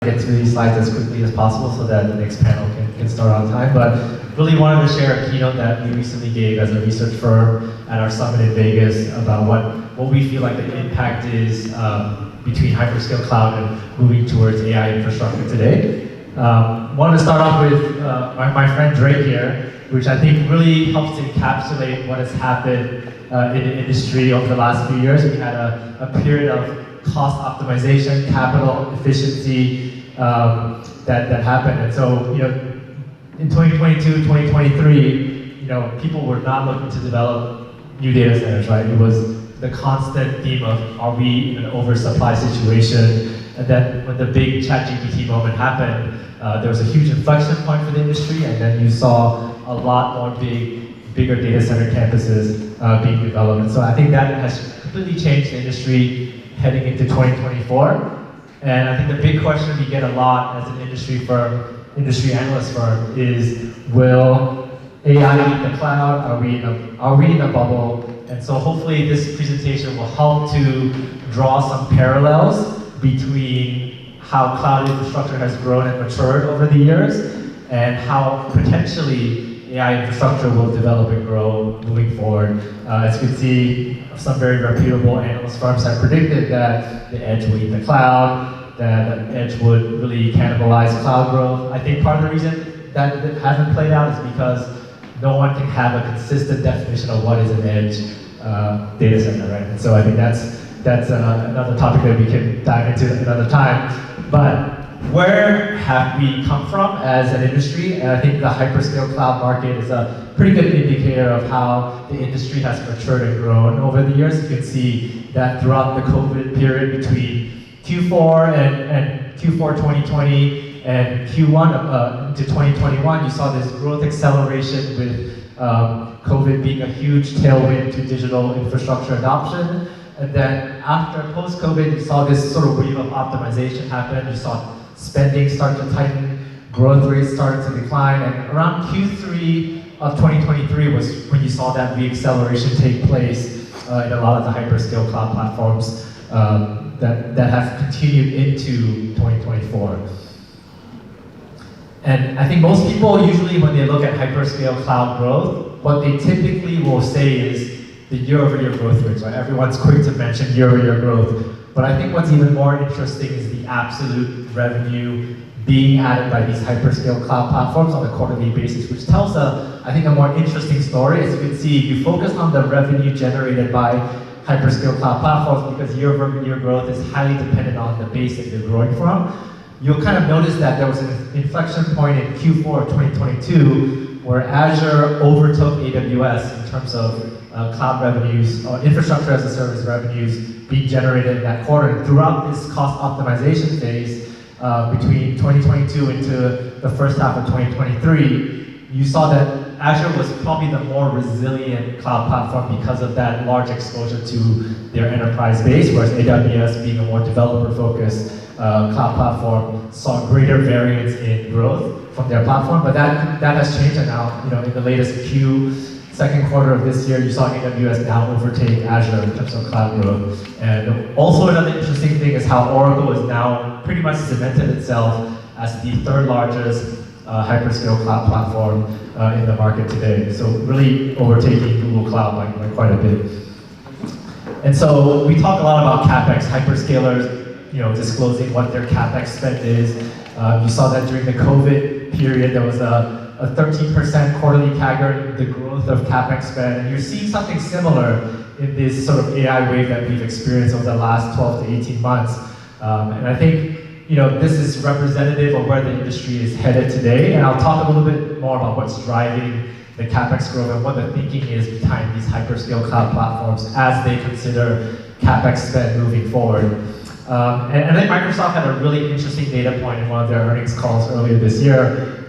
Get to these slides as quickly as possible so that the next panel can start on time. But really wanted to share a keynote that we recently gave as a research firm at our summit in Vegas about what we feel like the impact is between hyperscale cloud and moving towards AI infrastructure today. Wanted to start off with my friend Drake here, which I think really helps to encapsulate what has happened in the industry over the last few years. We had a period of cost optimization, capital efficiency that happened. And so, in 2022, 2023, people were not looking to develop new data centers, right? It was the constant theme of, are we in an oversupply situation? And then when the big ChatGPT moment happened, there was a huge inflection point for the industry, and then you saw a lot more bigger data center campuses being developed. And so I think that has completely changed the industry heading into 2024. And I think the big question we get a lot as an industry analyst firm is, will AI eat the cloud? Are we in a bubble? And so hopefully this presentation will help to draw some parallels between how cloud infrastructure has grown and matured over the years and how potentially AI infrastructure will develop and grow moving forward. As you can see, some very reputable analyst firms have predicted that the edge will eat the cloud, that the edge would really cannibalize cloud growth. I think part of the reason that it hasn't played out is because no one can have a consistent definition of what is an edge data center, right? And so I think that's another topic that we can dive into another time. But where have we come from as an industry? And I think the hyperscale cloud market is a pretty good indicator of how the industry has matured and grown over the years. You can see that throughout the COVID period between Q4 and Q4 2020 and Q1 into 2021, you saw this growth acceleration with COVID being a huge tailwind to digital infrastructure adoption. And then after post-COVID, you saw this sort of wave of optimization happen. You saw spending start to tighten, growth rates started to decline, and around Q3 of 2023 was when you saw that re-acceleration take place in a lot of the hyperscale cloud platforms that have continued into 2024. And I think most people usually when they look at hyperscale cloud growth, what they typically will say is the year-over-year growth rates, right? Everyone's quick to mention year-over-year growth. But I think what's even more interesting is the absolute revenue being added by these hyperscale cloud platforms on a quarterly basis, which tells I think a more interesting story. As you can see, you focus on the revenue generated by hyperscale cloud platforms because year-over-year growth is highly dependent on the base that you're growing from. You'll kind of notice that there was an inflection point in Q4 of 2022 where Azure overtook AWS in terms of cloud revenues, or infrastructure as a service revenues being generated in that quarter. And throughout this cost optimization phase, between 2022 into the first half of 2023, you saw that Azure was probably the more resilient cloud platform because of that large exposure to their enterprise base, whereas AWS, being a more developer-focused cloud platform, saw greater variance in growth from their platform. But that has changed, and now in the latest second quarter of this year, you saw AWS now overtake Azure in terms of cloud growth. And also another interesting thing is how Oracle is now pretty much cemented itself as the third largest hyperscale cloud platform in the market today. So really overtaking Google Cloud by quite a bit. And so we talk a lot about CapEx, hyperscalers disclosing what their CapEx spend is. You saw that during the COVID period, there was a 13% quarterly CAGR, the growth of CapEx spend, and you're seeing something similar in this sort of AI wave that we've experienced over the last 12 to 18 months. And I think this is representative of where the industry is headed today, and I'll talk a little bit more about what's driving the CapEx growth and what the thinking is behind these hyperscale cloud platforms as they consider CapEx spend moving forward. And I think Microsoft had a really interesting data point in one of their earnings calls earlier this year,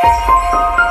Thank you.